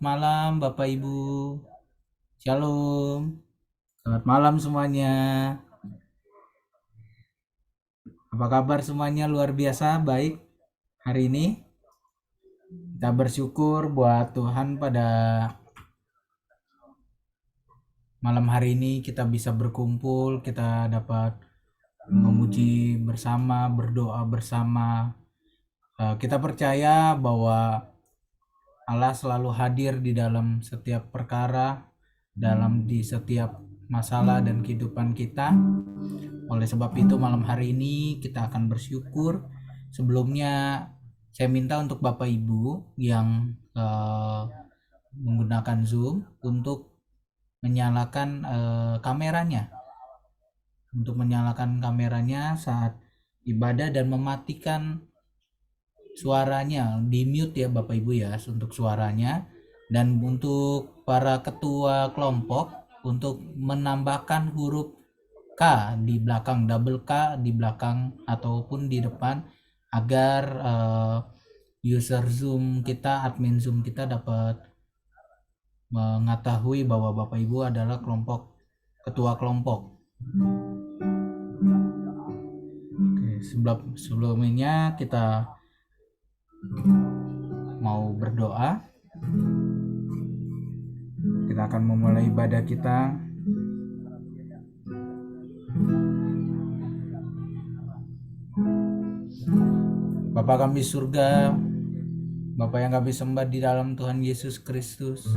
malam Bapak Ibu. Shalom. Selamat malam semuanya. Apa kabar semuanya? Luar biasa baik hari ini. Kita bersyukur buat Tuhan pada malam hari ini kita bisa berkumpul, kita dapat memuji bersama, berdoa bersama. Kita percaya bahwa Allah selalu hadir di dalam setiap perkara, di setiap masalah dan kehidupan kita. Oleh sebab itu malam hari ini kita akan bersyukur. Sebelumnya saya minta untuk Bapak Ibu yang menggunakan Zoom untuk menyalakan kameranya. Untuk menyalakan kameranya saat ibadah dan mematikan suaranya, di mute ya Bapak Ibu ya untuk suaranya. Dan untuk para ketua kelompok untuk menambahkan huruf K di belakang, double K di belakang ataupun di depan, agar user Zoom kita, admin Zoom kita dapat mengetahui bahwa Bapak Ibu adalah ketua kelompok. Oke, sebelumnya kita mau berdoa. Kita akan memulai ibadah kita. Bapa kami surga, Bapa yang kami sembah di dalam Tuhan Yesus Kristus,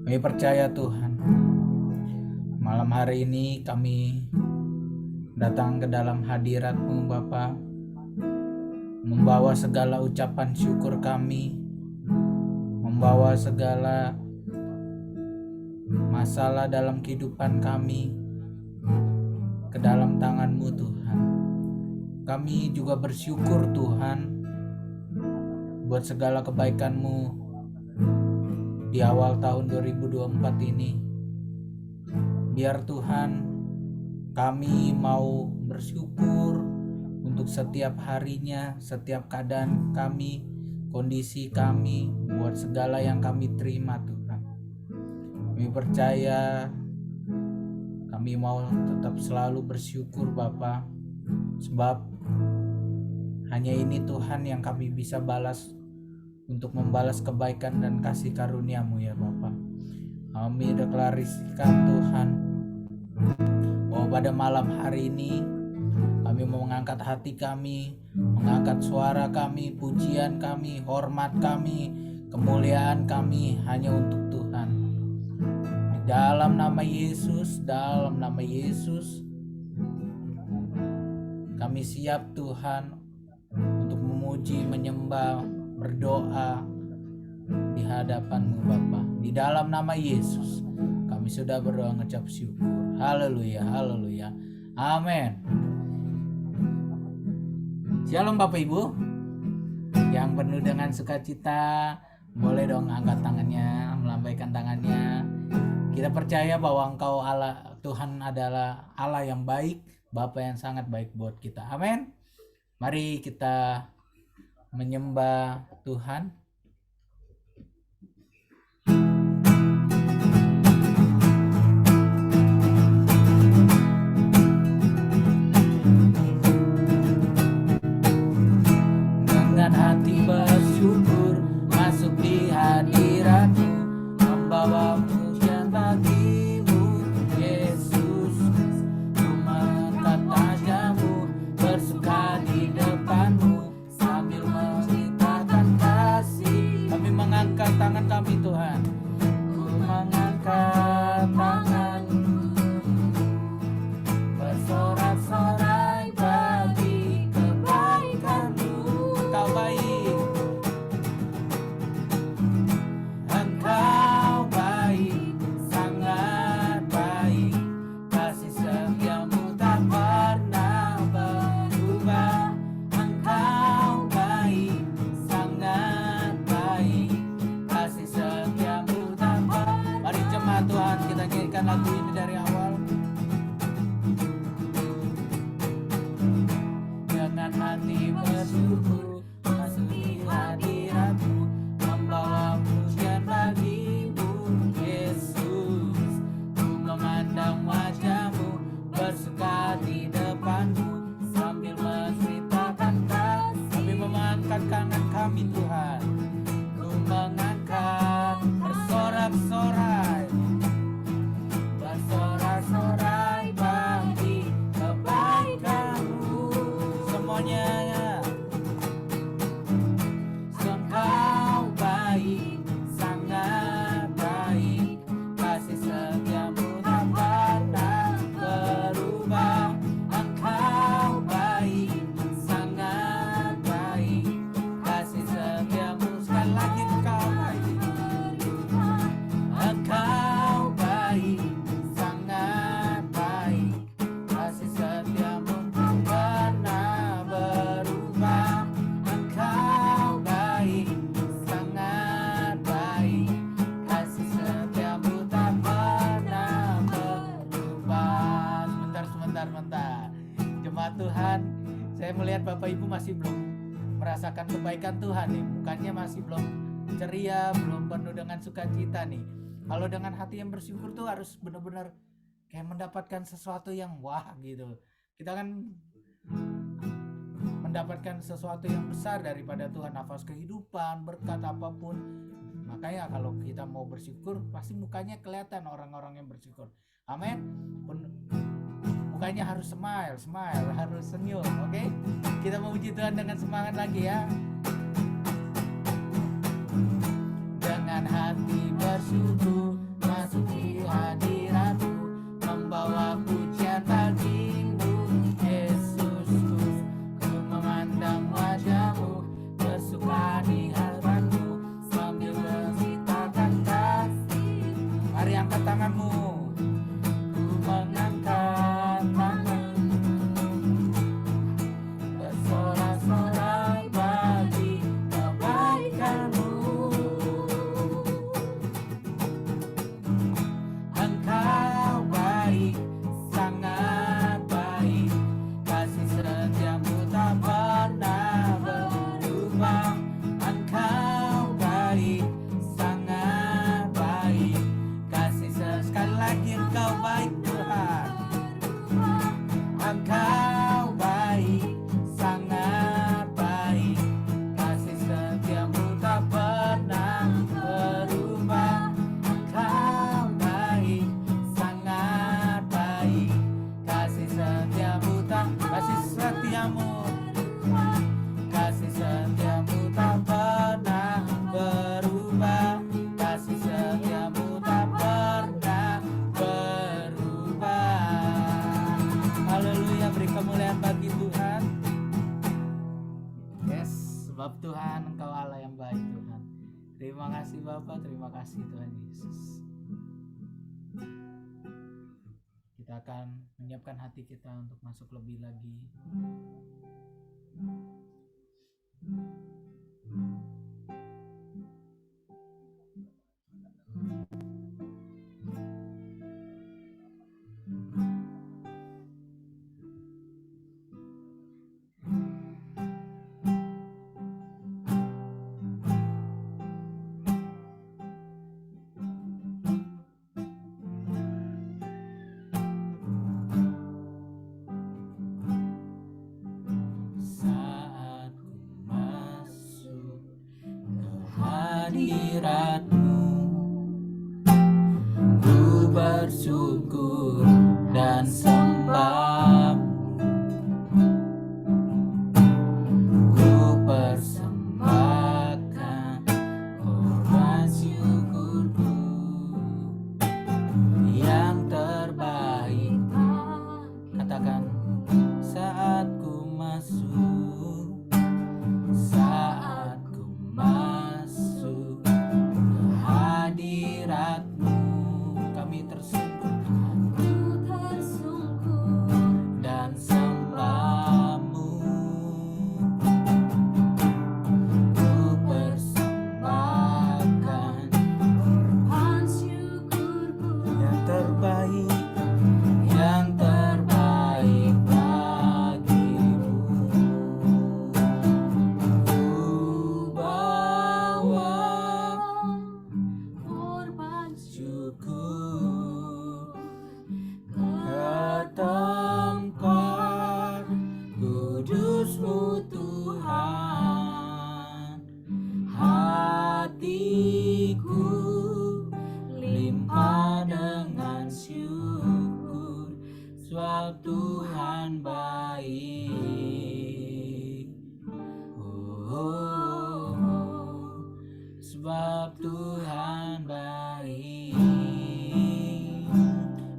kami percaya Tuhan, malam hari ini kami datang ke dalam hadirat-Mu Bapa, membawa segala ucapan syukur kami, membawa segala masalah dalam kehidupan kami ke dalam tangan-Mu Tuhan. Kami juga bersyukur Tuhan buat segala kebaikan-Mu di awal tahun 2024 ini. Biar Tuhan, kami mau bersyukur untuk setiap harinya, setiap keadaan kami, kondisi kami, buat segala yang kami terima Tuhan. Kami percaya, kami mau tetap selalu bersyukur Bapa, sebab hanya ini Tuhan yang kami bisa balas, untuk membalas kebaikan dan kasih karunia-Mu ya Bapa. Kami deklarasikan Tuhan bahwa pada malam hari ini kami mau mengangkat hati kami, mengangkat suara kami, pujian kami, hormat kami, kemuliaan kami hanya untuk Tuhan. Di dalam nama Yesus, kami siap Tuhan untuk memuji, menyembah, berdoa di hadapan-Mu Bapa. Di dalam nama Yesus kami sudah berdoa mengucap syukur. Haleluya, haleluya. Amin. Shalom Bapak Ibu. Yang penuh dengan sukacita, boleh dong angkat tangannya, melambaikan tangannya. Kita percaya bahwa Engkau Allah, Tuhan adalah Allah yang baik, Bapa yang sangat baik buat kita. Amin. Mari kita menyembah Tuhan. Dengan hati bersyukur masuk di hadirat-Mu, membawa pujian bagi-Mu Yesus. Ku mengangkat wajah-Mu, bersuka di depan-Mu, sambil menceritakan kasih. Kami mengangkat tangan kami Tuhan. Ku mengangkat tangan, bersorak-sorai bagi kebaikan-Mu. Engkau baik, Engkau baik, sangat baik. Kasih setia-Mu tak pernah berubah. Engkau baik, sangat baik. Kasih setia-Mu tak pernah. Mari jemaat Tuhan, kita nyanyikan lagu ini dari awal. Dengan hati bersyukur masuk di hadirat-Mu, melihat Bapak Ibu masih belum merasakan kebaikan Tuhan nih, mukanya masih belum ceria, belum penuh dengan sukacita nih. Kalau dengan hati yang bersyukur tuh harus benar-benar kayak mendapatkan sesuatu yang wah gitu. Kita kan mendapatkan sesuatu yang besar daripada Tuhan, nafas kehidupan, berkat apapun. Makanya kalau kita mau bersyukur pasti mukanya kelihatan orang-orang yang bersyukur. Amin. Mukanya harus smile, harus senyum, oke? Kita memuji Tuhan dengan semangat lagi ya. Dengan hati bersyukur masuki hadirat-Mu, membawa pujian bagimu Yesusku. Ku memandang wajah-Mu, bersuka di hadapan-Mu, sambil menceritakan kasih. Mari angkat tanganmu. Ku mengangkat tangan, bersorak-sorak bagi kebaikan-Mu. Engkau baik, sangat baik, kasih setiamu tak pernah berubah. Engkau baik, sangat baik, kasih sekali lagi Engkau baik Tuhan. Engkau baik, sangat baik, kasih setiamu tak pernah berubah. Engkau baik, sangat baik, kasih setiamu tak pernah berubah. Kasih setiamu tak pernah berubah. Haleluya, beri kemuliaan bagi Tuhan. Yes, sebab Tuhan Engkau Allah yang baik Tuhan. Terima kasih Bapa, terima kasih Tuhan Yesus. Kita akan menyiapkan hati kita untuk masuk lebih lagi. Saat ku masuk ke hadirat-Mu, ku bersyukur dan sembah. Ku persembahkan korban syukurku yang terbaik. Katakan, saat ku masuk ke hadirat-Mu, kami tersungkur dan sembah-Mu. Ku persembahkan korban syukurku yang terbaik bagimu. Ku bawa korban syukur ke tempat kudus-Mu Tuhan. Hatiku limpah dengan syukur, sebab Tuhan baik. Sebab Tuhan baik.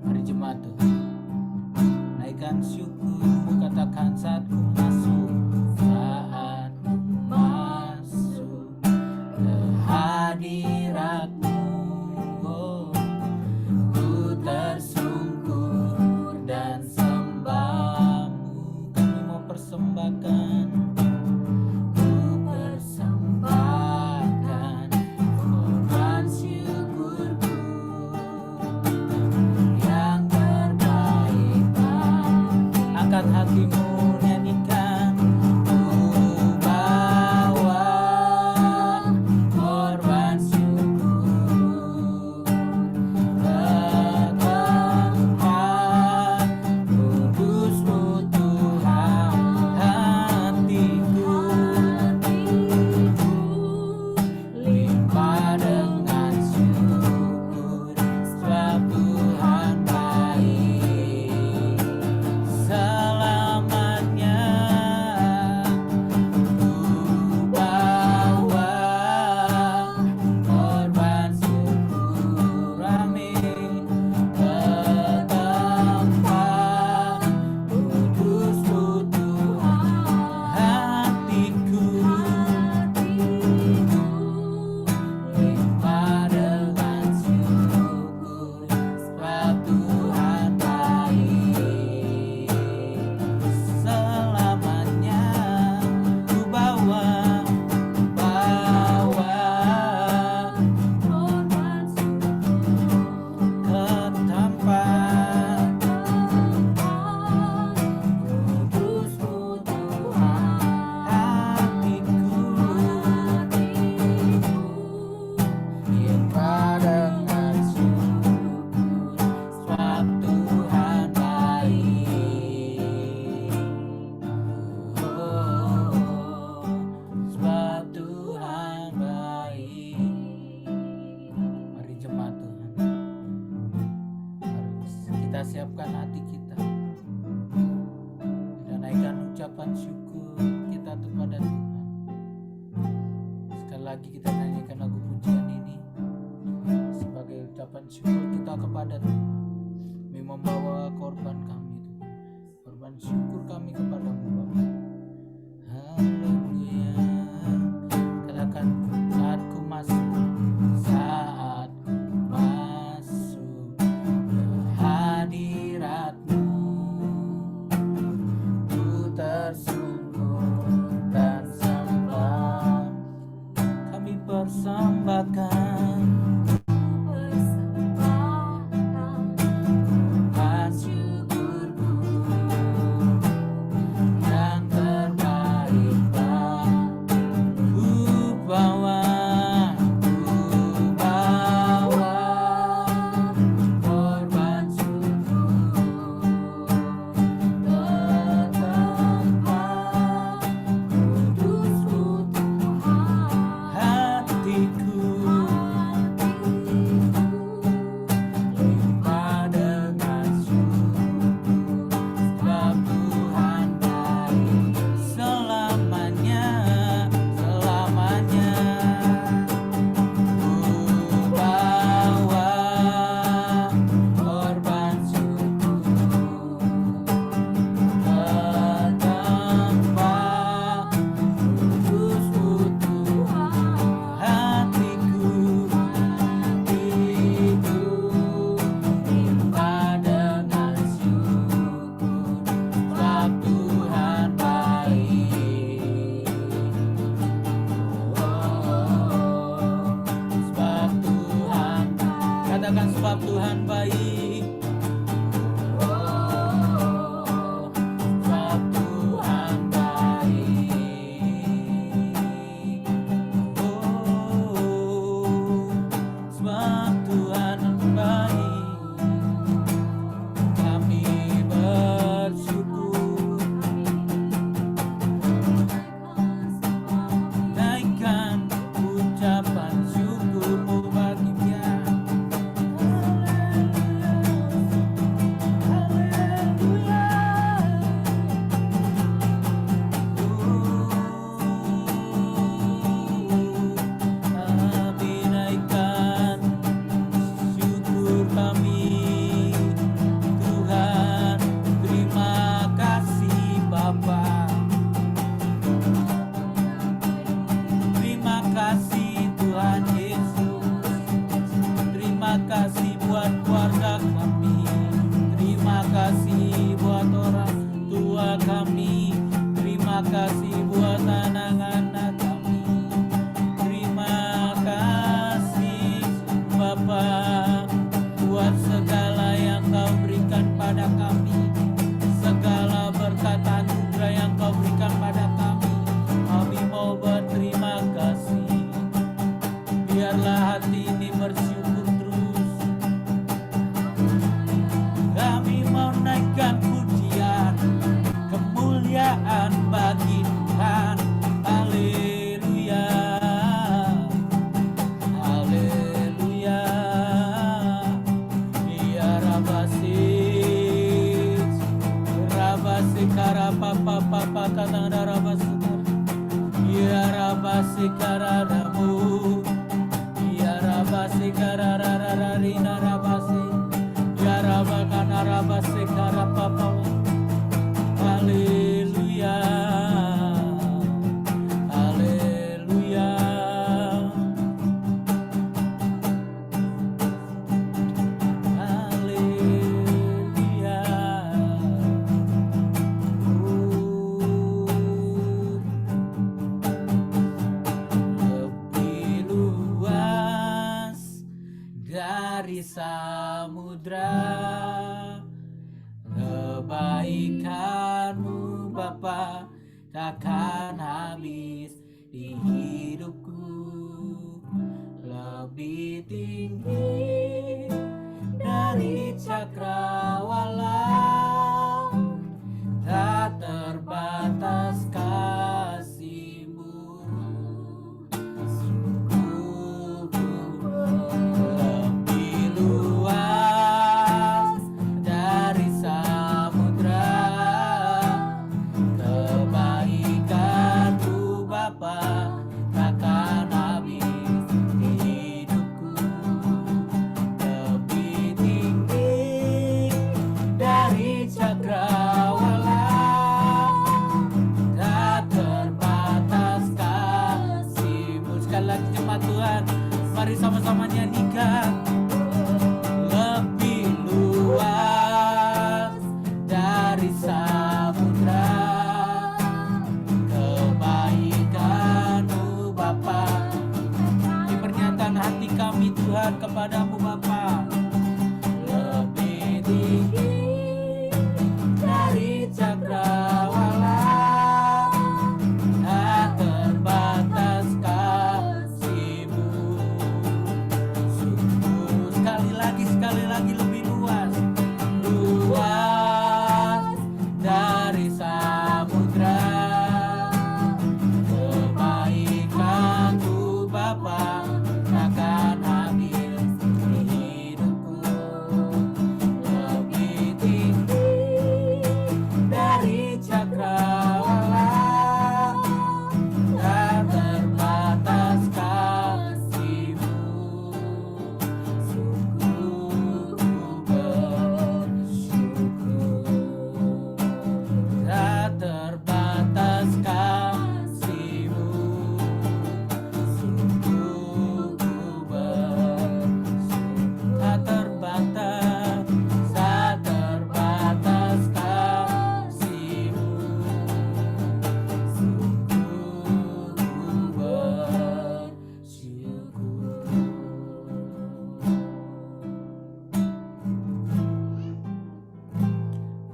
Mari jemaat Tuhan, naikkan syukur, katakan saat ku masuk ke hadirat-Mu, ku tersungkur dan sembah. Kita siapkan hati kita dan naikkan ucapan syukur kita kepada Tuhan. Sekali lagi kita nyanyikan lagu pujian ini sebagai ucapan syukur kita kepada Tuhan. Kami membawa korban kami, korban syukur kami kepadamu Bapa. Haleluya. Katakan saat ku masuk ke hadirat-Mu, ku tersungkur dan sembah. Kami persembahkan syukurku yang terbaik, ku bawa korban syukur ke tempat kudus-Mu Tuhan. Hatiku limpah dengan syukur, sebab Tuhan baik selamanya, selamanya. Ku bawa korban syukur ke tempat kudus-Mu Tuhan. Hatiku limpah dengan syukur, sebab Tuhan baik. Sebab Tuhan, katakan sebab Tuhan baik. Sebab Tuhan baik. Sebab Tuhan baik. Kami bersyukur, naikkan ucapan syukur-Mu bagi Dia. Haleluya. Kami naikkan syukur kami, Tuhan. Terima kasih Bapa. Terima kasih Tuhan Yesus. Terima kasih buat keluarga kami. Terima kasih buat orang tua kami. Terima kasih buat anak-anak kami. Terima kasih Bapa buat segala yang Kau berikan pada kami, segala berkat anugerah yang Kau berikan pada kami. Kami mau berterima kasih. Biarlah hati ini bersyukur terus. Kami mau naikkan pujian, kemuliaan bagi Tuhan. Haleluya. Haleluya. Ya Rabasik, Rabasik karapapa papa katanda Rabasik. Ya Rabasik karadamu. Ya Rabasik kararararina Rabasik. Ya Rabakana Rabasik karapapa. Haleluya. Haleluya. Haleluya. Lebih luas dari samudra kebaikan-Mu Bapa, takkan habis di hidupku. Lebih tinggi dari cakrawala, tak terbatas kasih-Mu. Sungguh lebih luas tinggi dari cakrawala, tak terbatas kasih-Mu. Sungguh sekali lagi lebih luas dari samudra. Kebaikan-Mu Bapa takkan habis di hidupku. Lebih tinggi dari cakrawala, tak terbatas kasih-Mu. Sungguh ku bersyukur, tak terbatas kasih-Mu. Sungguh ku bersyukur, tak terbatas kasih-Mu. Sungguh ku bersyukur.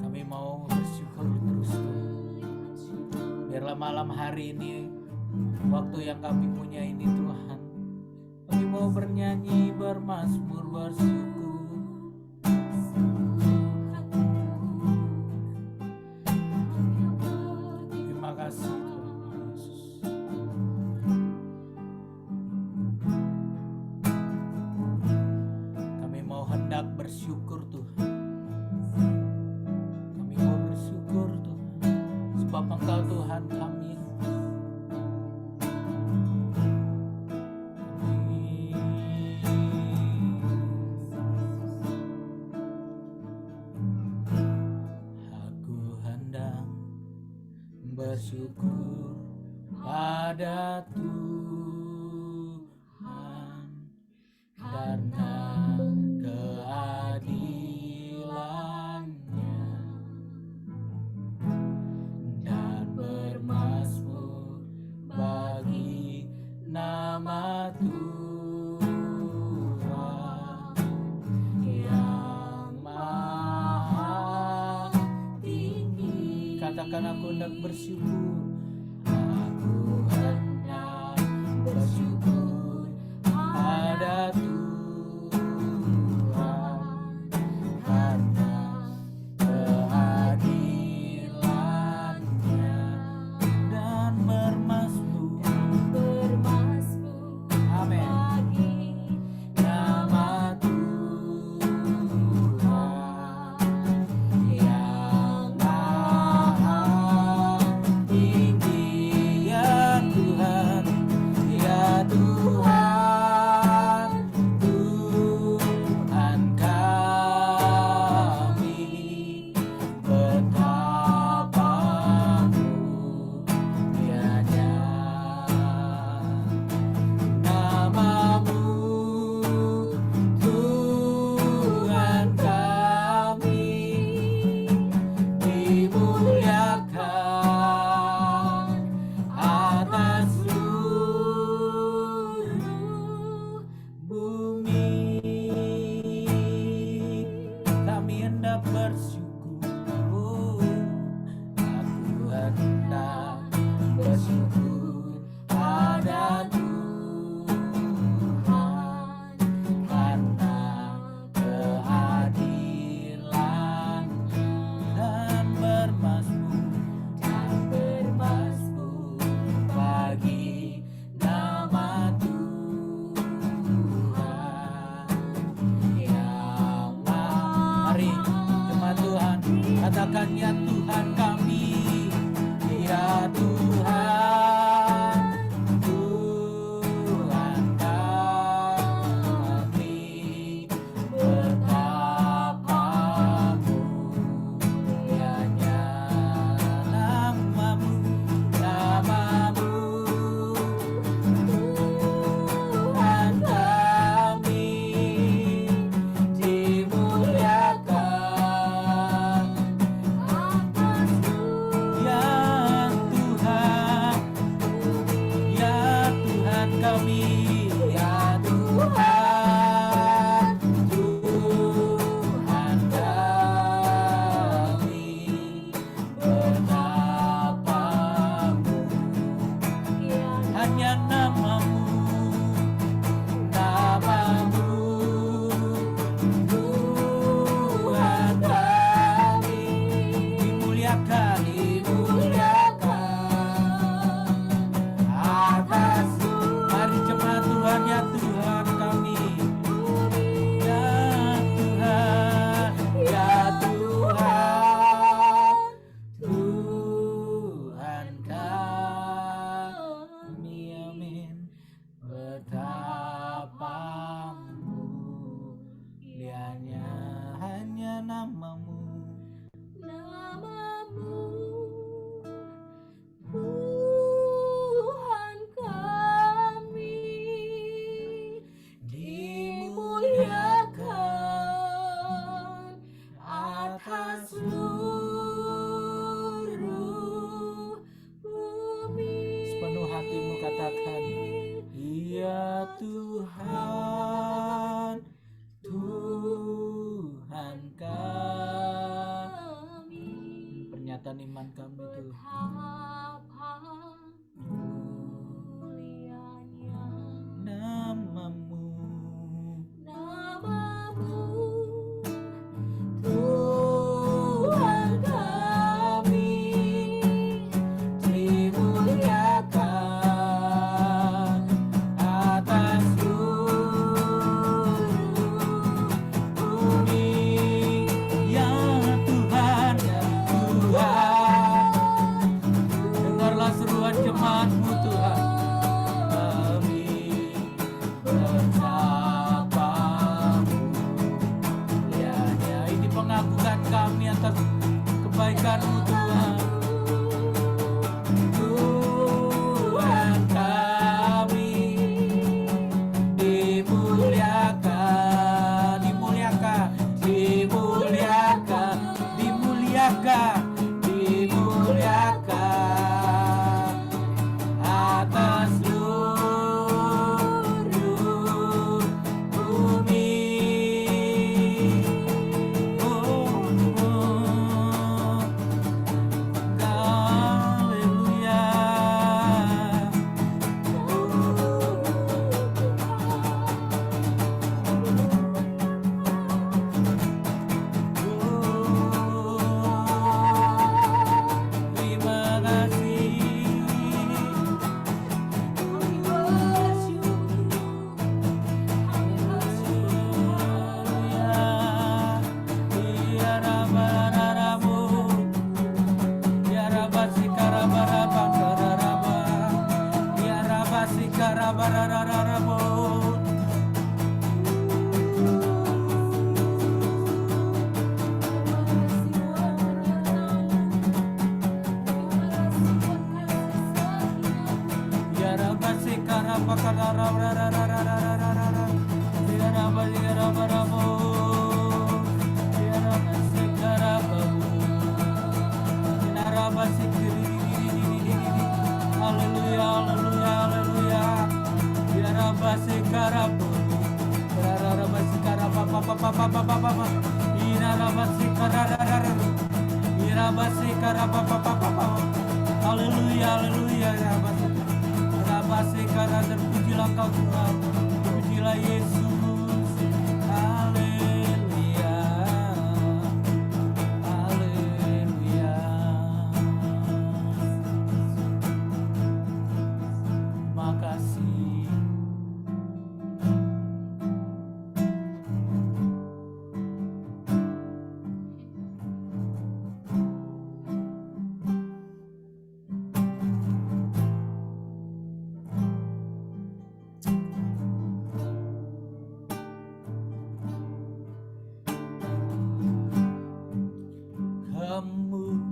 Kami mau bersyukur terus Tuhan. Biarlah malam hari ini, waktu yang kami punya ini Tuhan, kami mau bernyanyi, bermazmur, bersyukur. Terima kasih Tuhan Yesus. Kami mau hendak bersyukur Tuhan. Kami mau bersyukur Tuhan, sebab Engkau Tuhan kami. Aku hendak bersyukur pada Tuhan karena keadilan-Nya, dan bermazmur bagi nama Tuhan yang maha tinggi. Katakan, aku hendak bersyukur. Aku hendak bersyukur pada Tuhan karena keadilan-Nya, dan bermazmur amin bagi nama Tuhan yang maha tinggi. Ya Tuhan, ya Tuhan, Tuhan kami, betapa mulianya nama-Mu, Tuhan kami, dimuliakan atas seluruh bumi. Kami hendak bersyukur. Aku hendak bersyukur pada Tuhan karena keadilan, dan bermazmur bagi nama Tuhan yang maha. Mari jemaat Tuhan, katakan, ya Tuhan kami, ya Tuhan, Tuhan kami, betapa mulianya nama-Mu, nama-Mu, Tuhan kami, dimuliakan atas kekuatan iman kami Tuhan. Betapa mulianya Namamu, namamu, Tuhan kami, dimuliakan atas seluruh bumi. ya Tuhan, dengarlah seruan jemaat-Mu Tuhan. Kami betapa mulianya. Ini pengakuan kami atas kebaikan-Mu Tuhan. Tuhan kami dimuliakan, dimuliakan, dimuliakan, dimuliakan, dimuliakan atas seluruh bumi. Oh, haleluya. Terima kasih. Ya Rabba-Rabbu, ya Rabba-Sikara-Barabba-Rabba, ya Rabba-Sikara-Barabba. Ya Rabba-Sikara-Barabba-Rabba, ya Rabba-Sikara-Barabba, ya Rabba-Sikara-Barabba. Haleluya, haleluya, haleluya. Ya Rabba-Sikara-Barabba, ya Rabba-Sikara-Barabba, ya Rabba-Sikara-Barabba, ya Rabba-Sikara-Barabba. Haleluya, haleluya, ya Rabba-Sikara. Terpujilah Kau Tuhan, terpujilah Yesus. Haleluya, haleluya. Terima kasih. Kemurahan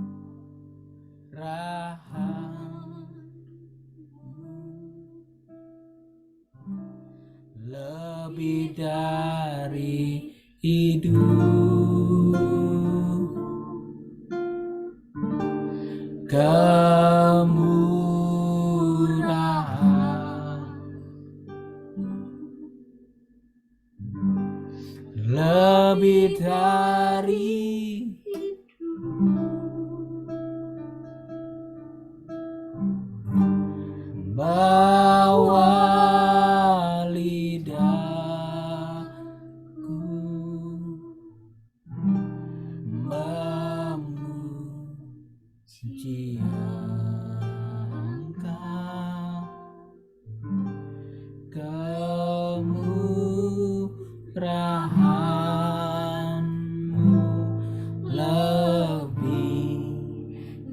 lebih dari hidup, kemurahan lebih dari bawa lidahku memuji Engkau, kemurahan-Mu lebih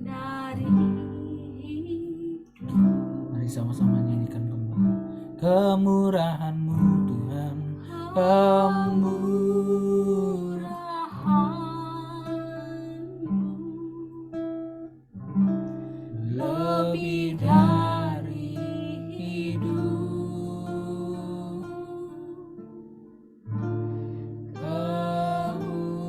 dari hidup. Mari sama-sama nyanyikan kembali. Kemurahan-Mu Tuhan, lebih dari hidup, kemurahan-Mu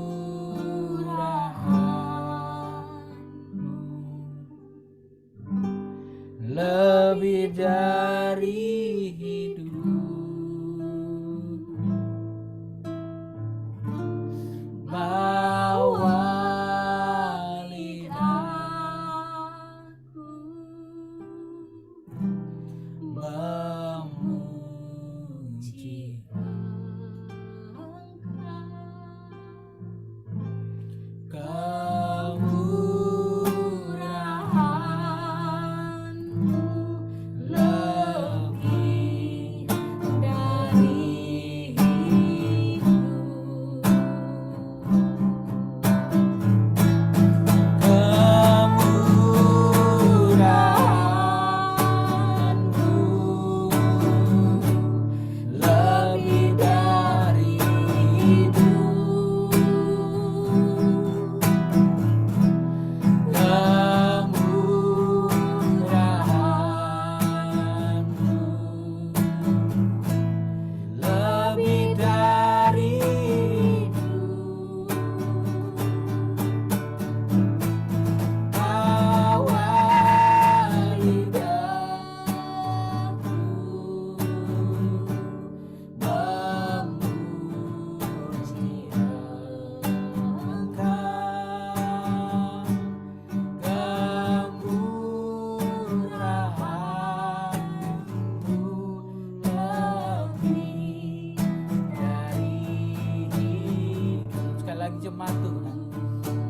lebih dari hidup, bawa lidah jemaat Tuhan.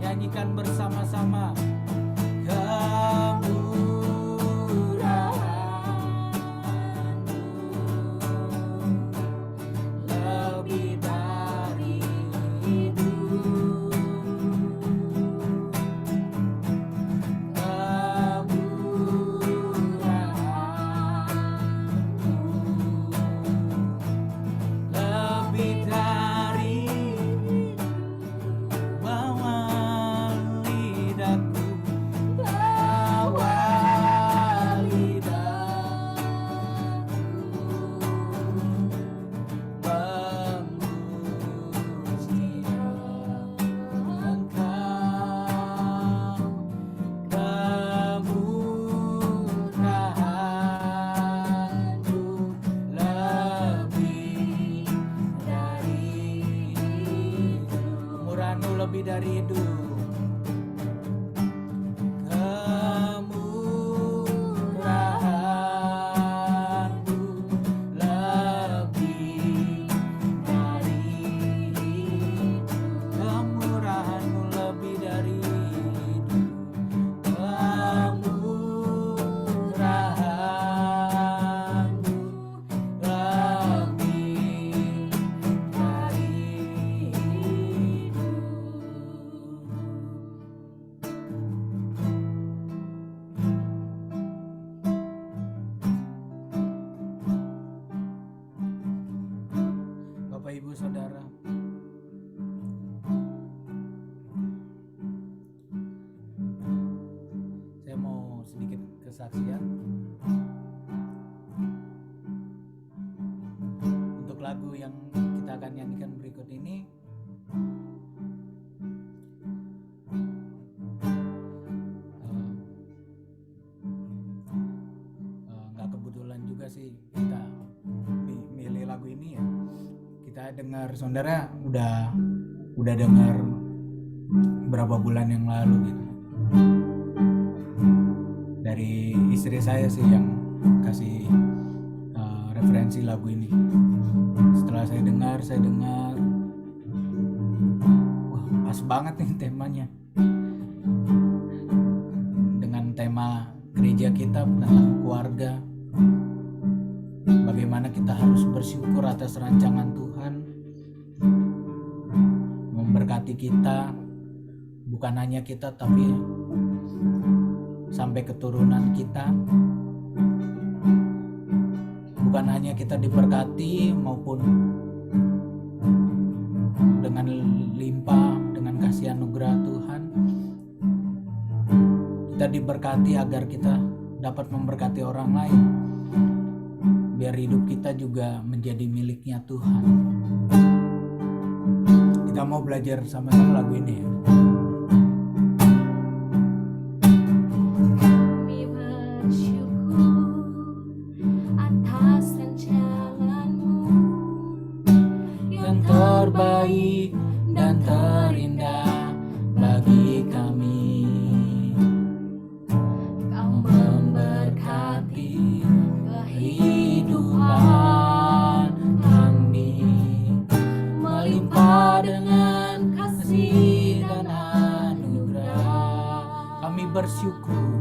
Nyanyikan bersama-sama. Lebih dari hidup, lebih dari bawa lidahku, bawa lidahku, memuji Engkau, kemurahan-Mu lebih dari hidup, kemurahan-Mu lebih dari hidup. Kemurahan-Mu lebih dari hidup, kemurahan-Mu lebih dari hidup, kemurahan-Mu lebih dari hidup. Bapak Ibu Saudara, saya mau sedikit kesaksian untuk lagu yang kita akan nyanyikan berikut ini. Nggak kebetulan juga sih kita milih lagu ini ya. Kita dengar, saudara udah dengar berapa bulan yang lalu gitu. Dari istri saya sih yang kasih referensi lagu ini. Setelah saya dengar, wah pas banget nih temanya. Dengan tema gereja kita tentang keluarga. Bagaimana kita harus bersyukur atas rancangan Tuhan memberkati kita, bukan hanya kita tapi sampai keturunan kita. Bukan hanya kita diberkati maupun dengan limpah, dengan kasih anugerah Tuhan, kita diberkati agar kita dapat memberkati orang lain, biar hidup kita juga menjadi miliknya Tuhan. Kita mau belajar sama-sama lagu ini ya. Kami bersyukur atas rancangan-Mu Yang terbaik dan terindah bagi kami. Kau Memberkati kehidupan kami, melimpah dengan kasih dan anugerah. Kami bersyukur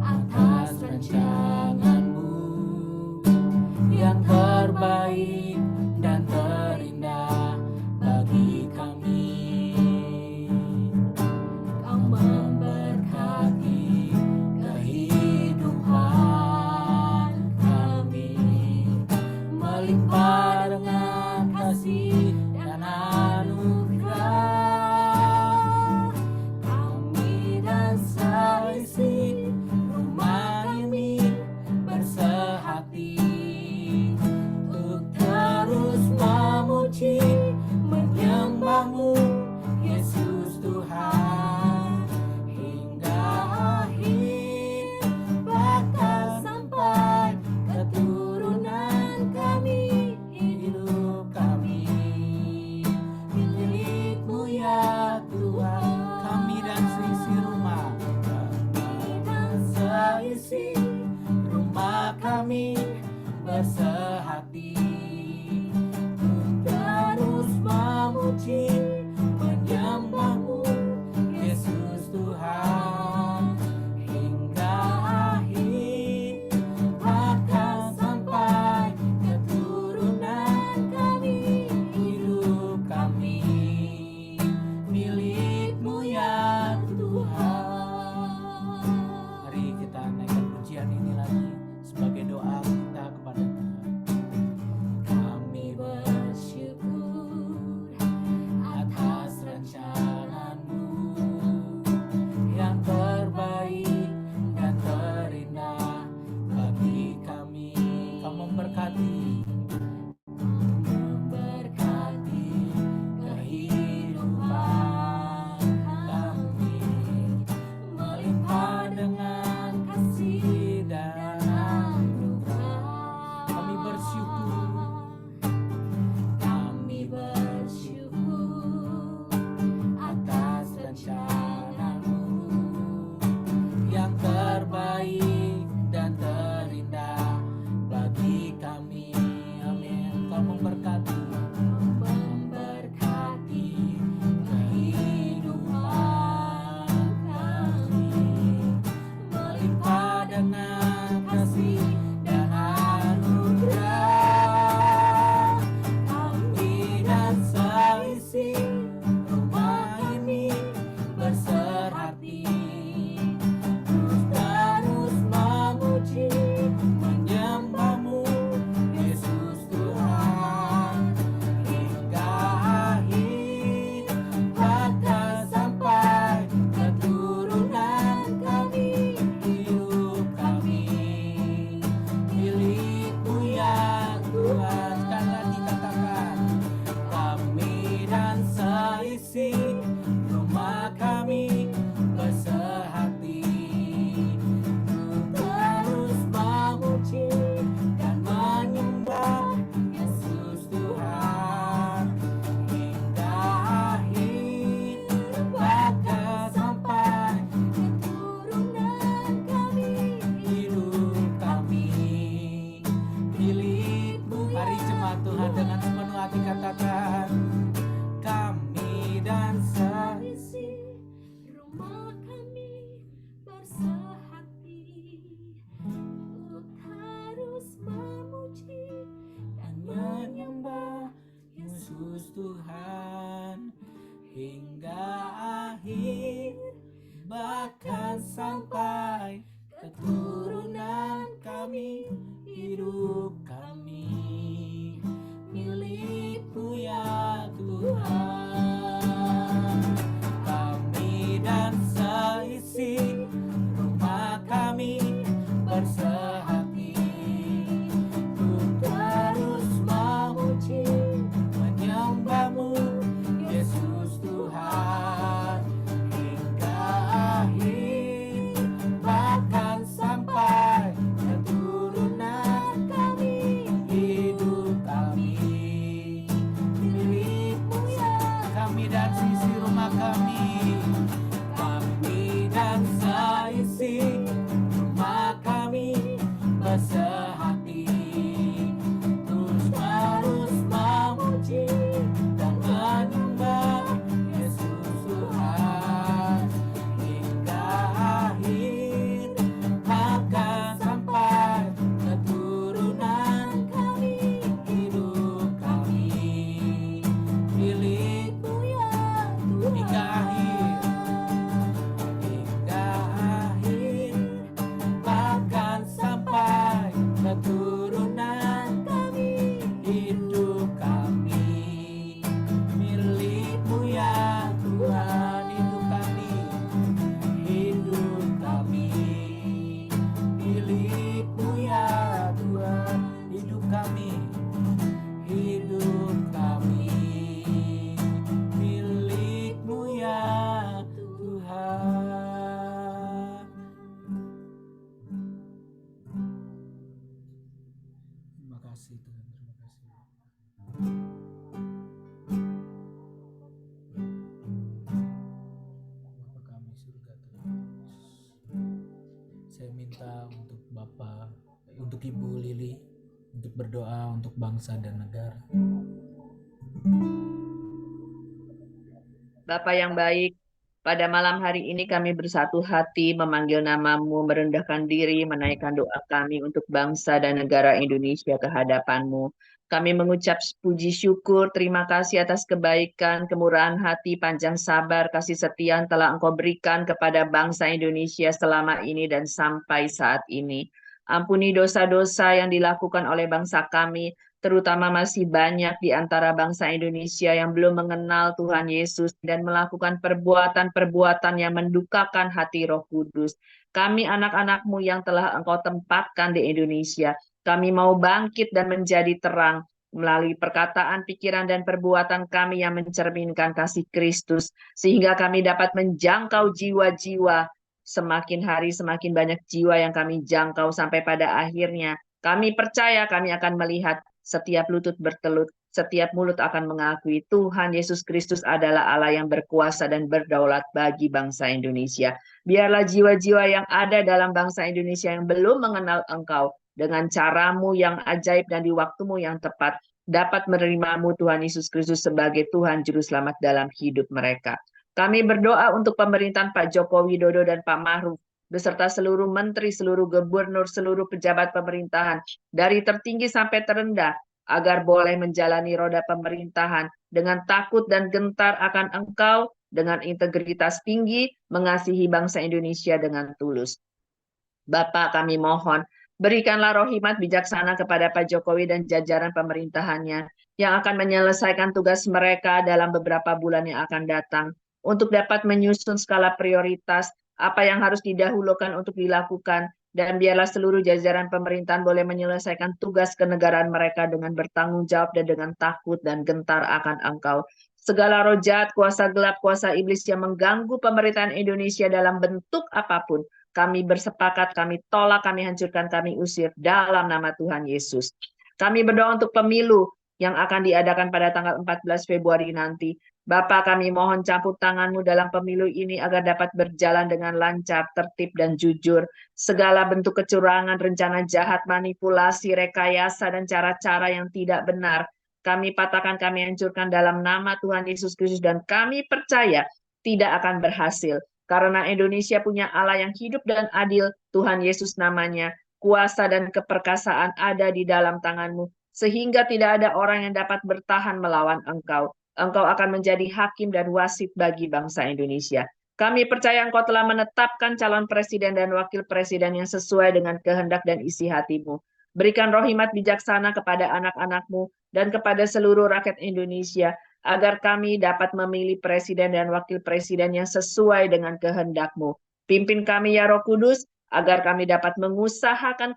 atas rancangan-Mu yang terbaik dan terindah bagi kami. Kau Memberkati kehidupan kami, melimpah dengan kasih dan anugerah. kami dan Seisi rumah ini bersehati untuk terus memuji, menyembah-Mu Yesus Tuhan hingga akhir, bahkan sampai keturunan kami. Hidup kami milik-Mu ya Tuhan. Kami dan seisi rumah, seisi rumah kami bersehati dengan sepenuh hati katakan, kami dan seisi rumah kami bersehati untuk terus memuji dan menyembah Yesus Tuhan hingga akhir, bahkan sampai keturunan kami, hidup kami milik-Mu ya Tuhan. Kami dan seisi rumah kami bersehati untuk terus memuji menyembah-Mu Yesus Tuhan hingga akhir, bahkan sampai keturunan kami, hidup kami milik-Mu ya. Kami dan seisi rumah kami, kami dan seisi rumah kami bersehati terus memuji dan menyembah Yesus Tuhan hingga akhir, bahkan sampai keturunan kami, hidup kami milik-Mu ya Tuhan. Hingga akhir, bahkan sampai keturunan kami, hidup kami milik-Mu ya Tuhan. Hidup kami milik-Mu ya Tuhan. Hidup kami milik-Mu ya Tuhan. Terima kasih Tuhan, terima kasih. Bapa kami surga Tuhan. Saya minta untuk Bapak, untuk Ibu Lili, untuk berdoa untuk bangsa dan negara. Bapa yang baik, pada malam hari ini kami bersatu hati memanggil nama-Mu, merendahkan diri, menaikkan doa kami untuk bangsa dan negara Indonesia ke hadapan-Mu. Kami mengucap puji syukur, terima kasih atas kebaikan, kemurahan hati, panjang sabar, kasih setia yang telah Engkau berikan kepada bangsa Indonesia selama ini dan sampai saat ini. Ampuni dosa-dosa yang dilakukan oleh bangsa kami, terutama masih banyak di antara bangsa Indonesia yang belum mengenal Tuhan Yesus dan melakukan perbuatan-perbuatan yang mendukakan hati Roh Kudus. Kami anak-anak-Mu yang telah Engkau tempatkan di Indonesia, kami mau bangkit dan menjadi terang melalui perkataan, pikiran, dan perbuatan kami yang mencerminkan kasih Kristus, sehingga kami dapat menjangkau jiwa-jiwa. Semakin hari semakin banyak jiwa yang kami jangkau sampai pada akhirnya kami percaya kami akan melihat setiap lutut bertelut, setiap mulut akan mengakui Tuhan Yesus Kristus adalah Allah yang berkuasa dan berdaulat bagi bangsa Indonesia. Biarlah jiwa-jiwa yang ada dalam bangsa Indonesia yang belum mengenal Engkau, dengan cara-Mu yang ajaib dan di waktu-Mu yang tepat, dapat menerima-Mu Tuhan Yesus Kristus sebagai Tuhan Juru Selamat dalam hidup mereka. Kami berdoa untuk pemerintahan Pak Joko Widodo dan Pak Maruf, beserta seluruh menteri, seluruh gubernur, seluruh pejabat pemerintahan, dari tertinggi sampai terendah, agar boleh menjalani roda pemerintahan dengan takut dan gentar akan Engkau, dengan integritas tinggi, mengasihi bangsa Indonesia dengan tulus. Bapak, kami mohon, berikanlah roh hikmat bijaksana kepada Pak Jokowi dan jajaran pemerintahannya yang akan menyelesaikan tugas mereka dalam beberapa bulan yang akan datang untuk dapat menyusun skala prioritas apa yang harus didahulukan untuk dilakukan, dan biarlah seluruh jajaran pemerintahan boleh menyelesaikan tugas kenegaraan mereka dengan bertanggung jawab dan dengan takut dan gentar akan Engkau. Segala roh jahat, kuasa gelap, kuasa iblis yang mengganggu pemerintahan Indonesia dalam bentuk apapun, kami bersepakat, kami tolak, kami hancurkan, kami usir dalam nama Tuhan Yesus. Kami berdoa untuk pemilu yang akan diadakan pada tanggal 14 Februari nanti. Bapak, kami mohon campur tangan-Mu dalam pemilu ini agar dapat berjalan dengan lancar, tertib, dan jujur. Segala bentuk kecurangan, rencana jahat, manipulasi, rekayasa, dan cara-cara yang tidak benar kami patahkan, kami hancurkan dalam nama Tuhan Yesus Kristus, dan kami percaya tidak akan berhasil. Karena Indonesia punya Allah yang hidup dan adil, Tuhan Yesus namanya, kuasa dan keperkasaan ada di dalam tanganmu, sehingga tidak ada orang yang dapat bertahan melawan Engkau. Engkau akan menjadi hakim dan wasit bagi bangsa Indonesia. Kami percaya Engkau telah menetapkan calon presiden dan wakil presiden yang sesuai dengan kehendak dan isi hatimu. Berikan rohimat bijaksana kepada anak-anakmu dan kepada seluruh rakyat Indonesia, agar kami dapat memilih presiden dan wakil presiden yang sesuai dengan kehendak-Mu. Pimpin kami ya Roh Kudus, agar kami dapat mengusahakan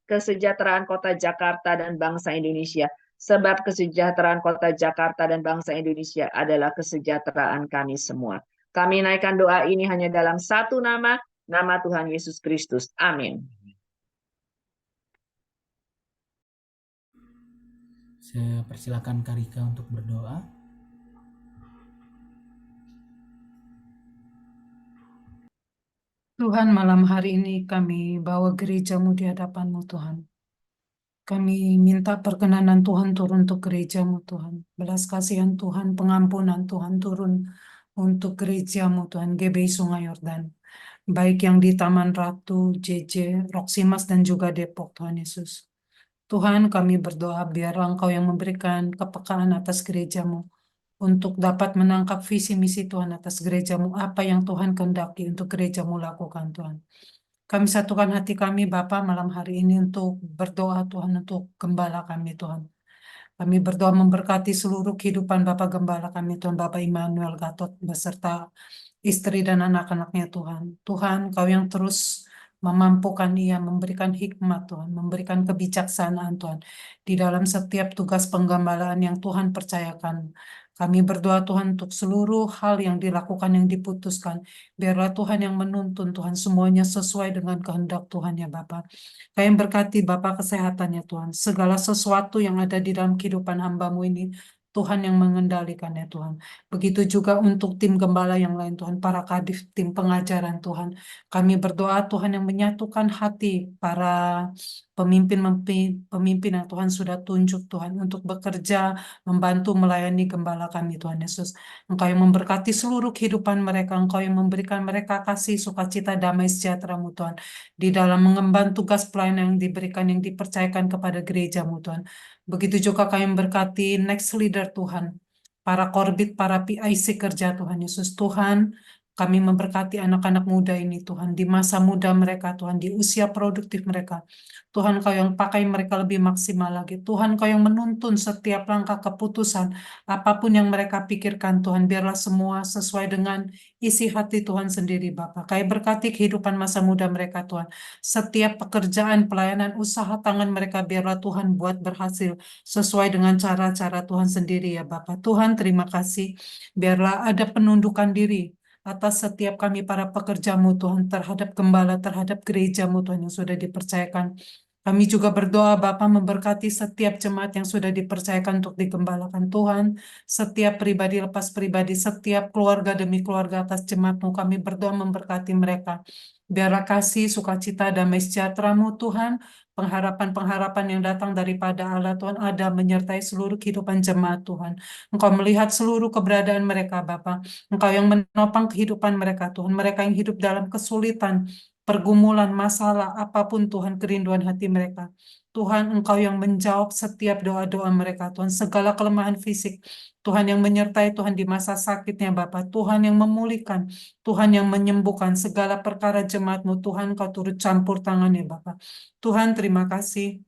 kesejahteraan kota Jakarta dan bangsa Indonesia. Sebab kesejahteraan kota Jakarta dan bangsa Indonesia adalah kesejahteraan kami semua. Kami naikkan doa ini hanya dalam satu nama, nama Tuhan Yesus Kristus. Amin. Saya persilakan Karika untuk berdoa. Tuhan, malam hari ini kami bawa gerejamu di hadapan-Mu, Tuhan. Kami minta perkenanan Tuhan turun untuk gerejamu, Tuhan. Belas kasihan Tuhan, pengampunan Tuhan turun untuk gerejamu, Tuhan. GBI Sungai Yordan. Baik yang di Taman Ratu, JJ, Roksimas, dan juga Depok, Tuhan Yesus. Tuhan, kami berdoa biar Engkau yang memberikan kepekaan atas gerejamu untuk dapat menangkap visi misi Tuhan atas gerejamu, apa yang Tuhan kehendaki untuk gerejamu lakukan, Tuhan. Kami satukan hati kami, Bapa, malam hari ini untuk berdoa, Tuhan, untuk gembala kami, Tuhan. Kami berdoa memberkati seluruh kehidupan Bapak Gembala kami, Tuhan, Bapak Immanuel Gatot, beserta istri dan anak-anaknya, Tuhan. Tuhan, Kau yang terus memampukan ia, memberikan hikmat, Tuhan, memberikan kebijaksanaan, Tuhan, di dalam setiap tugas penggembalaan yang Tuhan percayakan. Kami berdoa, Tuhan, untuk seluruh hal yang dilakukan, yang diputuskan. Biarlah Tuhan yang menuntun, Tuhan, semuanya sesuai dengan kehendak Tuhan, ya Bapak. Kami berkati Bapak kesehatannya, Tuhan. Segala sesuatu yang ada di dalam kehidupan hamba-Mu ini, Tuhan yang mengendalikannya, Tuhan. Begitu juga untuk tim gembala yang lain, Tuhan, para kadif, tim pengajaran, Tuhan. Kami berdoa, Tuhan, yang menyatukan hati para pemimpin yang Tuhan sudah tunjuk, Tuhan, untuk bekerja, membantu melayani gembala kami, Tuhan Yesus. Engkau yang memberkati seluruh kehidupan mereka, Engkau yang memberikan mereka kasih, sukacita, damai, sejahtera-Mu, Tuhan, di dalam mengemban tugas pelayanan yang diberikan, yang dipercayakan kepada gereja-Mu, Tuhan. Begitu juga kami berkati next leader, Tuhan, para korbit, para PIC kerja, Tuhan Yesus. Tuhan, kami memberkati anak-anak muda ini, Tuhan, di masa muda mereka, Tuhan, di usia produktif mereka. Tuhan, Kau yang pakai mereka lebih maksimal lagi. Tuhan, Kau yang menuntun setiap langkah keputusan, apapun yang mereka pikirkan, Tuhan, biarlah semua sesuai dengan isi hati Tuhan sendiri, Bapa. Kami berkati kehidupan masa muda mereka, Tuhan. Setiap pekerjaan, pelayanan, usaha tangan mereka, biarlah Tuhan buat berhasil sesuai dengan cara-cara Tuhan sendiri, ya Bapa. Tuhan, terima kasih. Biarlah ada penundukan diri atas setiap kami para pekerja-Mu, Tuhan, terhadap gembala, terhadap gereja-Mu, Tuhan, yang sudah dipercayakan. Kami juga berdoa, Bapa, memberkati setiap jemaat yang sudah dipercayakan untuk digembalakan, Tuhan. Setiap pribadi lepas pribadi, setiap keluarga demi keluarga atas jemaat-Mu, kami berdoa memberkati mereka. Biarlah kasih, sukacita, damai sejahtera-Mu, Tuhan, pengharapan-pengharapan yang datang daripada Allah, Tuhan, ada menyertai seluruh kehidupan jemaat, Tuhan. Engkau melihat seluruh keberadaan mereka, Bapa. Engkau yang menopang kehidupan mereka, Tuhan. Mereka yang hidup dalam kesulitan, pergumulan, masalah, apapun, Tuhan, kerinduan hati mereka. Tuhan, Engkau yang menjawab setiap doa-doa mereka, Tuhan. Segala kelemahan fisik, Tuhan yang menyertai, Tuhan, di masa sakitnya, Bapa. Tuhan yang memulihkan, Tuhan yang menyembuhkan segala perkara jemaat-Mu. Tuhan, Kau turut campur tangannya, Bapa. Tuhan, terima kasih.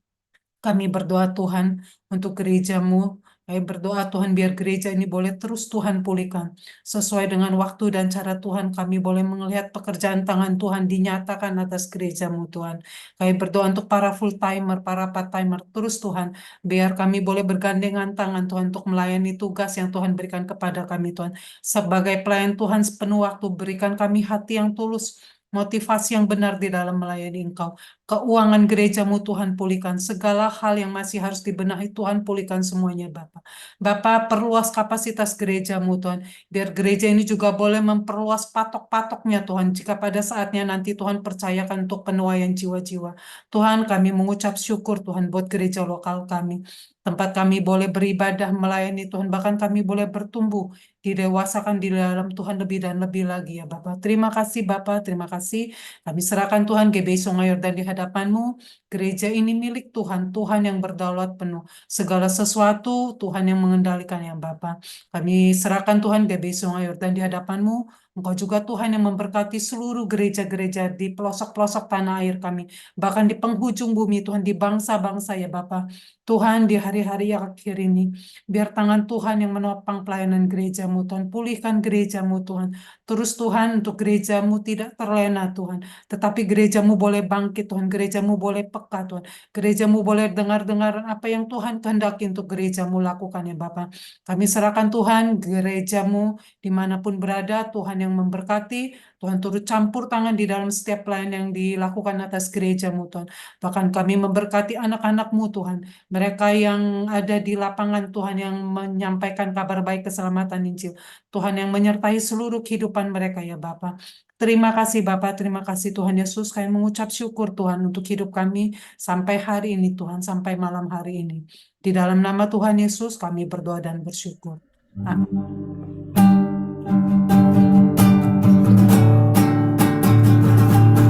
Kami berdoa, Tuhan, untuk gereja-Mu. Kami berdoa, Tuhan, biar gereja ini boleh terus Tuhan pulihkan. Sesuai dengan waktu dan cara Tuhan, kami boleh melihat pekerjaan tangan Tuhan dinyatakan atas gereja-Mu, Tuhan. Kami berdoa untuk para full-timer, para part-timer, terus Tuhan, biar kami boleh bergandengan tangan, Tuhan, untuk melayani tugas yang Tuhan berikan kepada kami, Tuhan. Sebagai pelayan Tuhan sepenuh waktu, berikan kami hati yang tulus, motivasi yang benar di dalam melayani Engkau. Keuangan gerejamu Tuhan pulihkan. Segala hal yang masih harus dibenahi Tuhan pulihkan semuanya Bapak. Bapak perluas kapasitas gerejamu Tuhan. Biar gereja ini juga boleh memperluas patok-patoknya Tuhan. Jika pada saatnya nanti Tuhan percayakan untuk penuaian jiwa-jiwa. Tuhan kami mengucap syukur Tuhan buat gereja lokal kami. Tempat kami boleh beribadah melayani Tuhan. Bahkan kami boleh bertumbuh. Didewasakan di dalam Tuhan lebih dan lebih lagi ya Bapak. Terima kasih Bapak. Terima kasih. Kami serahkan Tuhan GBI Sungai Yordan di hadapan-Mu. Gereja ini milik Tuhan, Tuhan yang berdaulat penuh. Segala sesuatu Tuhan yang mengendalikan ya Bapa. Kami serahkan Tuhan GBI Sungai Yordan di hadapan-Mu. Engkau juga Tuhan yang memberkati seluruh gereja-gereja di pelosok-pelosok tanah air kami. Bahkan di penghujung bumi Tuhan, di bangsa-bangsa ya Bapa. Tuhan di hari-hari yang akhir ini, biar tangan Tuhan yang menopang pelayanan gereja-Mu Tuhan. Pulihkan gereja-Mu Tuhan. Terus Tuhan untuk gereja-Mu tidak terlena Tuhan. Tetapi gerejamu boleh bangkit Tuhan, gerejamu boleh peka Tuhan, gerejamu boleh dengar-dengar apa yang Tuhan kehendaki untuk gerejamu lakukan ya Bapak. Kami serahkan Tuhan gerejamu dimanapun berada, Tuhan yang memberkati, Tuhan turut campur tangan di dalam setiap pelayan yang dilakukan atas gerejamu Tuhan. Bahkan kami memberkati anak-anakmu Tuhan, mereka yang ada di lapangan Tuhan yang menyampaikan kabar baik keselamatan Injil, Tuhan yang menyertai seluruh kehidupan mereka ya Bapak. Terima kasih Bapak, terima kasih Tuhan Yesus. Kami mengucap syukur Tuhan untuk hidup kami sampai hari ini Tuhan, sampai malam hari ini. Di dalam nama Tuhan Yesus kami berdoa dan bersyukur. Amin.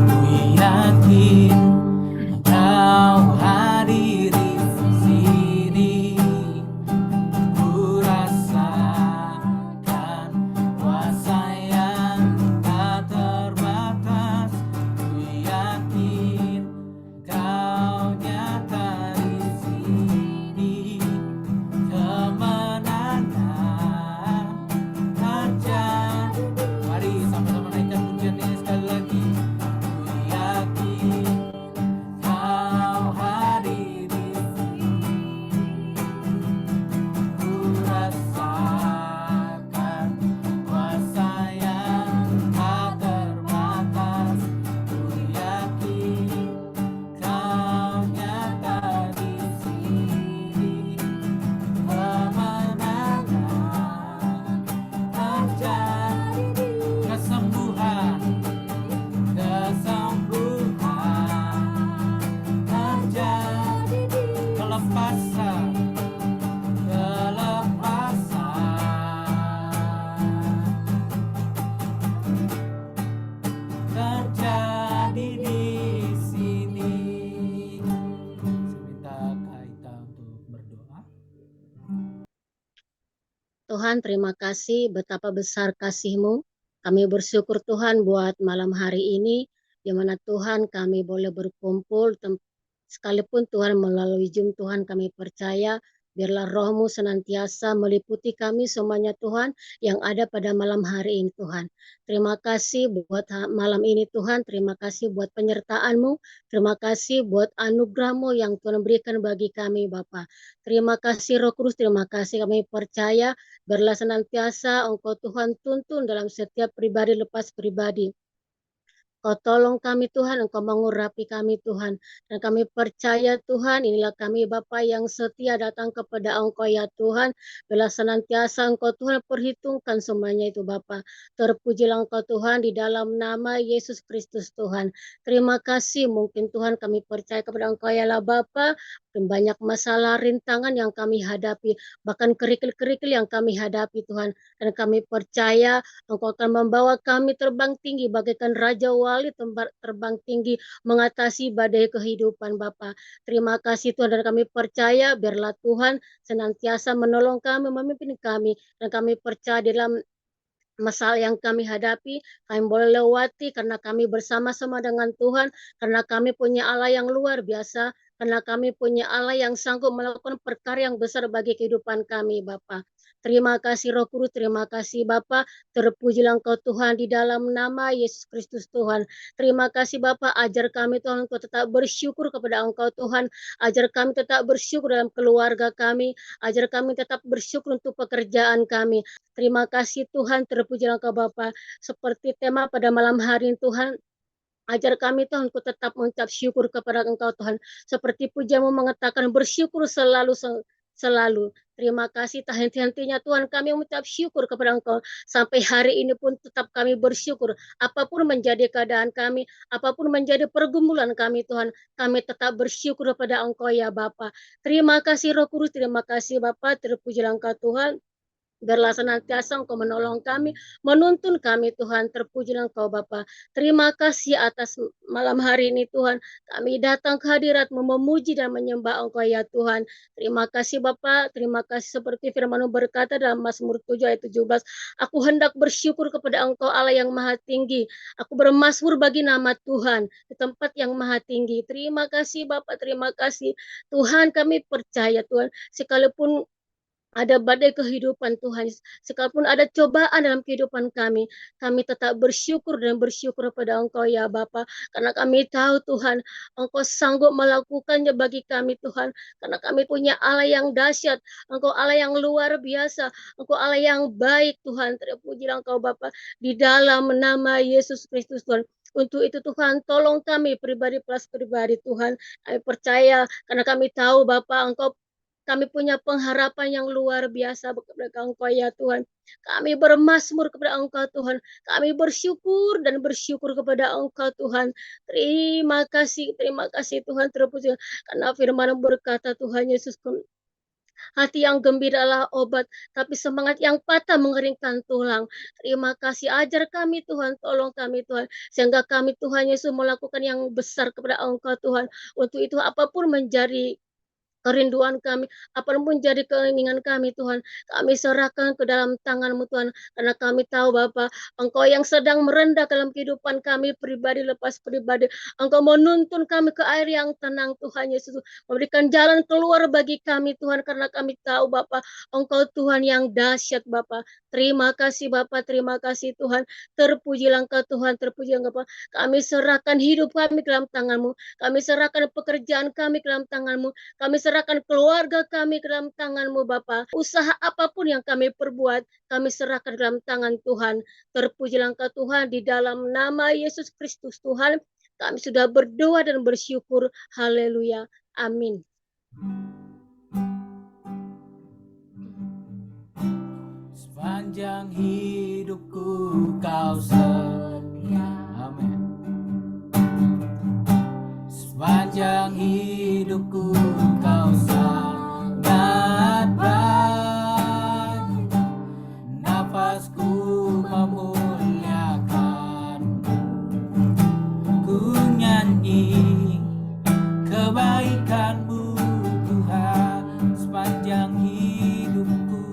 Ku yakin Engkau hadir di sini. Ku rasakan kuasa yang tak terbatas. Ku yakin Engkau nyata di sini. Kemenangan terjadi. Mari sama-sama naikkan pujian ini sekali lagi. Ku yakin Kau hadir di sini. Ku rasakan kuasa yang tak terbatas. Ku yakin Kau nyata di sini. Kemenangan terjadi. Kesembuhan terjadi. Kelepasan terjadi di sini. Sebentar kita untuk berdoa. Tuhan, terima kasih betapa besar kasih-Mu. Kami bersyukur Tuhan buat malam hari ini, di mana Tuhan kami boleh berkumpul, sekalipun Tuhan melalui Zoom Tuhan kami percaya, biarlah roh-Mu senantiasa meliputi kami semuanya Tuhan, yang ada pada malam hari ini Tuhan. Terima kasih buat malam ini Tuhan, terima kasih buat penyertaan-Mu, terima kasih buat anugerah-Mu yang Tuhan berikan bagi kami Bapa. Terima kasih Roh Kudus, terima kasih kami percaya, biarlah senantiasa Engkau Tuhan tuntun dalam setiap pribadi lepas pribadi. Kau tolong kami Tuhan, Engkau mengurapi kami Tuhan. Dan kami percaya Tuhan, inilah kami Bapa yang setia datang kepada Engkau ya Tuhan. Bila senantiasa Engkau Tuhan perhitungkan semuanya itu Bapa. Terpujilah Engkau Tuhan di dalam nama Yesus Kristus Tuhan. Terima kasih, mungkin Tuhan kami percaya kepada Engkau ya Allah Bapa. Banyak masalah rintangan yang kami hadapi, bahkan kerikil-kerikil yang kami hadapi Tuhan. Dan kami percaya Engkau akan membawa kami terbang tinggi bagaikan Raja Wali terbang tinggi mengatasi badai kehidupan Bapa. Terima kasih Tuhan dan kami percaya biarlah Tuhan senantiasa menolong kami, memimpin kami. Dan kami percaya dalam masalah yang kami hadapi, kami boleh lewati karena kami bersama-sama dengan Tuhan, karena kami punya Allah yang luar biasa, karena kami punya Allah yang sanggup melakukan perkara yang besar bagi kehidupan kami, Bapa. Terima kasih Roh Kudus, terima kasih Bapa. Terpujilah Engkau Tuhan di dalam nama Yesus Kristus Tuhan. Terima kasih Bapa, ajar kami Tuhan untuk tetap bersyukur kepada Engkau Tuhan. Ajar kami tetap bersyukur dalam keluarga kami. Ajar kami tetap bersyukur untuk pekerjaan kami. Terima kasih Tuhan, terpujilah Engkau Bapa. Seperti tema pada malam hari ini Tuhan, Ajar kami Tuhan untuk tetap mengucap syukur kepada Engkau Tuhan. Seperti pujianmu mengatakan bersyukur selalu. Terima kasih tak henti-hentinya Tuhan kami mengucap syukur kepada Engkau. Sampai hari ini pun tetap kami bersyukur. Apapun menjadi keadaan kami, apapun menjadi pergumulan kami Tuhan, kami tetap bersyukur kepada Engkau ya Bapa. Terima kasih Roh Kudus, terima kasih Bapa, terpujilah Engkau Tuhan. Biarlah senantiasa Engkau menolong kami, menuntun kami Tuhan, terpujilah Engkau Bapa. Terima kasih atas malam hari ini Tuhan, kami datang ke hadirat-Mu memuji dan menyembah Engkau ya Tuhan. Terima kasih Bapa, terima kasih seperti firman-Mu berkata dalam Mazmur 7 ayat 17, aku hendak bersyukur kepada Engkau Allah yang maha tinggi, aku bermazmur bagi nama Tuhan di tempat yang maha tinggi. Terima kasih Bapa, terima kasih Tuhan, kami percaya Tuhan, sekalipun ada badai kehidupan Tuhan, sekalipun ada cobaan dalam kehidupan kami tetap bersyukur dan bersyukur kepada Engkau ya Bapa, karena kami tahu Tuhan, Engkau sanggup melakukannya bagi kami Tuhan, karena kami punya Allah yang dahsyat, Engkau Allah yang luar biasa, Engkau Allah yang baik Tuhan, terpujilah Engkau Bapa, di dalam nama Yesus Kristus Tuhan. Untuk itu Tuhan, tolong kami pribadi plus pribadi Tuhan, kami percaya karena kami tahu Bapa, kami punya pengharapan yang luar biasa kepada Engkau ya Tuhan. Kami bermazmur kepada Engkau Tuhan. Kami bersyukur dan bersyukur kepada Engkau Tuhan. Terima kasih Tuhan, terpuji. Karena firman berkata Tuhan Yesus, hati yang gembira adalah obat, tapi semangat yang patah mengeringkan tulang. Terima kasih, ajar kami Tuhan, tolong kami Tuhan, sehingga kami Tuhan Yesus melakukan yang besar kepada Engkau Tuhan. Untuk itu apapun menjadi kerinduan kami, apapun jadi keinginan kami Tuhan, kami serahkan ke dalam tangan-Mu Tuhan, karena kami tahu Bapa, Engkau yang sedang merendah dalam kehidupan kami pribadi lepas pribadi, Engkau menuntun kami ke air yang tenang Tuhan Yesus, memberikan jalan keluar bagi kami Tuhan, karena kami tahu Bapa, Engkau Tuhan yang dahsyat Bapa. Terima kasih Bapa, terima kasih Tuhan, terpujilah Engkau Tuhan, terpujilah Engkau. Kami serahkan hidup kami ke dalam tangan-Mu, kami serahkan pekerjaan kami ke dalam tangan-Mu, kami serahkan keluarga kami ke dalam tangan-Mu Bapa. Usaha apapun yang kami perbuat, kami serahkan ke dalam tangan Tuhan. Terpujilah Engkau Tuhan, di dalam nama Yesus Kristus Tuhan, kami sudah berdoa dan bersyukur. Haleluya. Amin. Sepanjang hidupku Kau setia. Amin. Sepanjang hidupku Kau sangat baik, nafasku memuliakan-Mu. Ku nyanyi kebaikan-Mu Tuhan, sepanjang hidupku,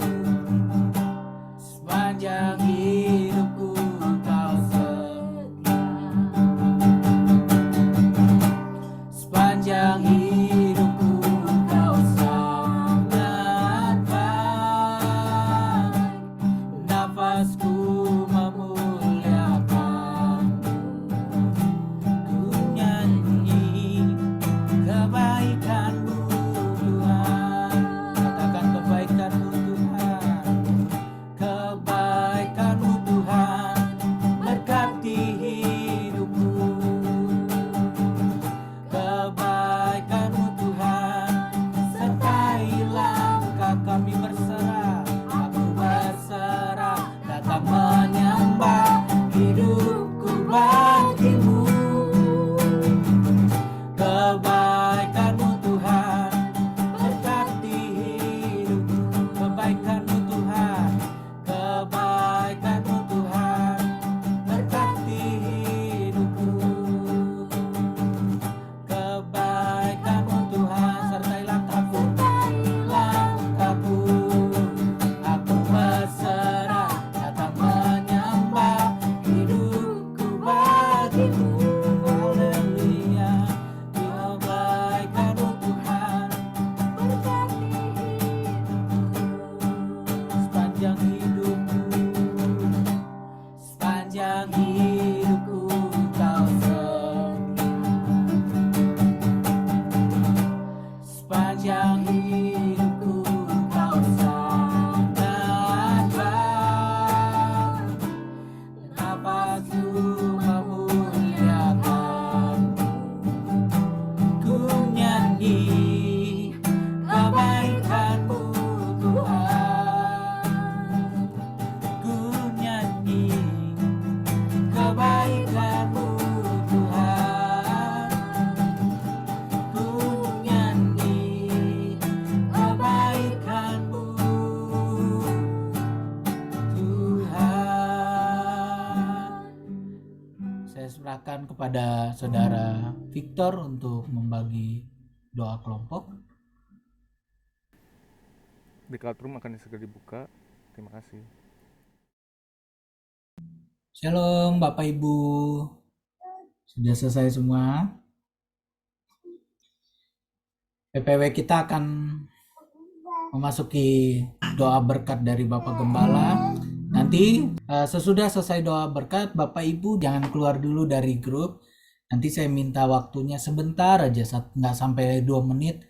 sepanjang hidupku Kau setia. Sepanjang hidupku Kau sangat baik, nafasku memuliakan-Mu. Ku nyanyi kebaikan-Mu Tuhan, katakan kebaikan-Mu Tuhan, kebaikan-Mu Tuhan berkati hidupku. Kebaikan-Mu Tuhan sertai langkah kami berserah. Aku berserah, datang menyembah, hidupku bagi-Mu. Kebaikan-Mu Tuhan berkati hidupku. Kebaikan-Mu Tuhan, kebaikan-Mu Tuhan berkati hidupku. Kebaikan-Mu Tuhan sertai langkahku, langkahku. Aku berserah, datang menyembah, hidupku bagi-Mu. Haleluya. Kebaikan-Mu Tuhan berkati hidupku. Sepanjang hidupku, sepanjang hidupku Kau setia. Sepanjang hidupku Kau sangat baik, nafasku memuliakan-Mu. serahkan kepada saudara Victor untuk membagi doa kelompok. Dekat room akan segera dibuka. Terima kasih. Shalom Bapak Ibu. Sudah selesai semua? PPW kita akan memasuki doa berkat dari Bapak Gembala. Nanti sesudah selesai doa berkat, Bapak Ibu jangan keluar dulu dari grup. Nanti saya minta waktunya sebentar aja, nggak sampai 2 menit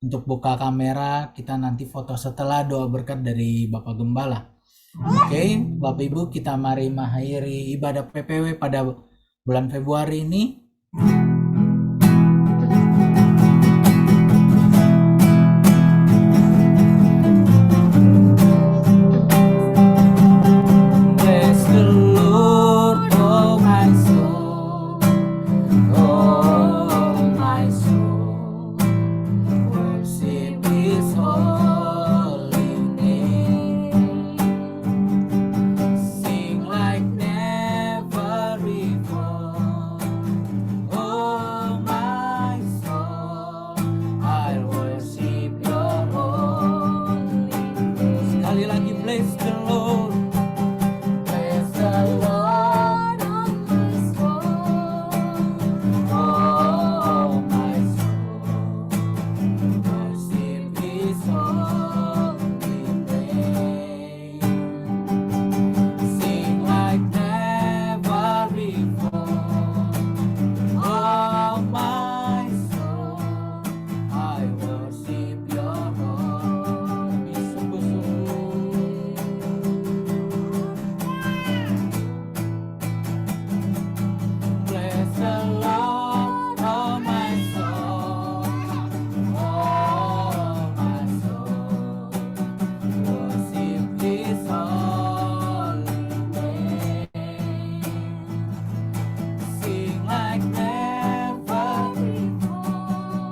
untuk buka kamera. Kita nanti foto setelah doa berkat dari Bapak Gembala. Oke, Bapak Ibu, kita mari mengakhiri ibadah PPW pada bulan Februari ini. Bless the Lord, oh my soul, oh my soul, worship His holy name, sing like never before, oh my soul, I worship Your holy name. Sekali lagi, bless the Lord. Bless the Lord, oh my soul, oh my soul, worship His holy name, sing like never before, oh my soul, I worship Your holy. Sungguh-sungguh. Bless the Lord, oh my soul, oh my soul, worship His holy name, sing like never before,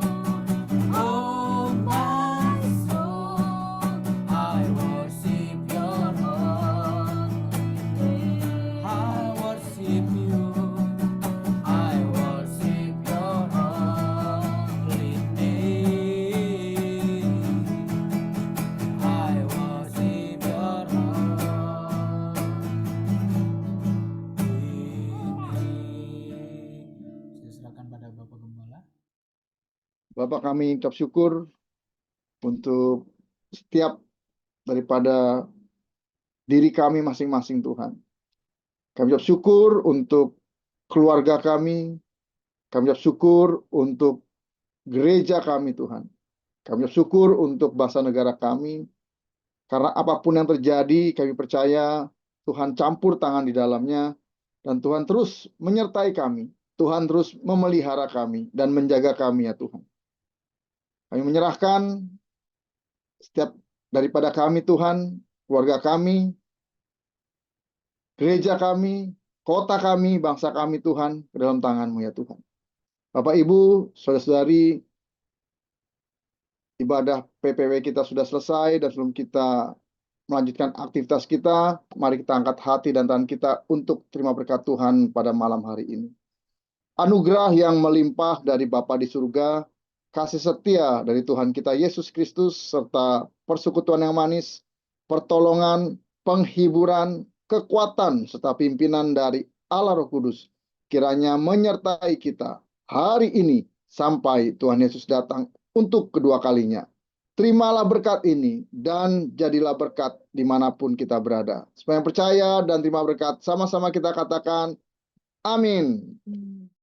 oh my soul, I worship Your holy name, I worship You. I worship Your holy name. I worship Your holy name. Saya serahkan pada Bapak Gembala. Bapak, kami ucap syukur untuk setiap daripada diri kami masing-masing, Tuhan. Kami ucap syukur untuk keluarga kami ucap syukur untuk gereja kami, Tuhan. Kami ucap syukur untuk bangsa negara kami, karena apapun yang terjadi, kami percaya Tuhan campur tangan di dalamnya, dan Tuhan terus menyertai kami. Tuhan terus memelihara kami dan menjaga kami, ya Tuhan. Kami menyerahkan setiap daripada kami, Tuhan, keluarga kami, gereja kami, kota kami, bangsa kami, Tuhan, ke dalam tangan-Mu, ya Tuhan. Bapak, Ibu, saudara-saudari, ibadah PPW kita sudah selesai, dan sebelum kita melanjutkan aktivitas kita, mari kita angkat hati dan tangan kita untuk terima berkat Tuhan pada malam hari ini. Anugerah yang melimpah dari Bapa di surga, kasih setia dari Tuhan kita Yesus Kristus, serta persekutuan yang manis, pertolongan, penghiburan, kekuatan, serta pimpinan dari Allah Roh Kudus, kiranya menyertai kita hari ini sampai Tuhan Yesus datang untuk kedua kalinya. Terimalah berkat ini dan jadilah berkat dimanapun kita berada. Supaya yang percaya dan terima berkat, sama-sama kita katakan amin.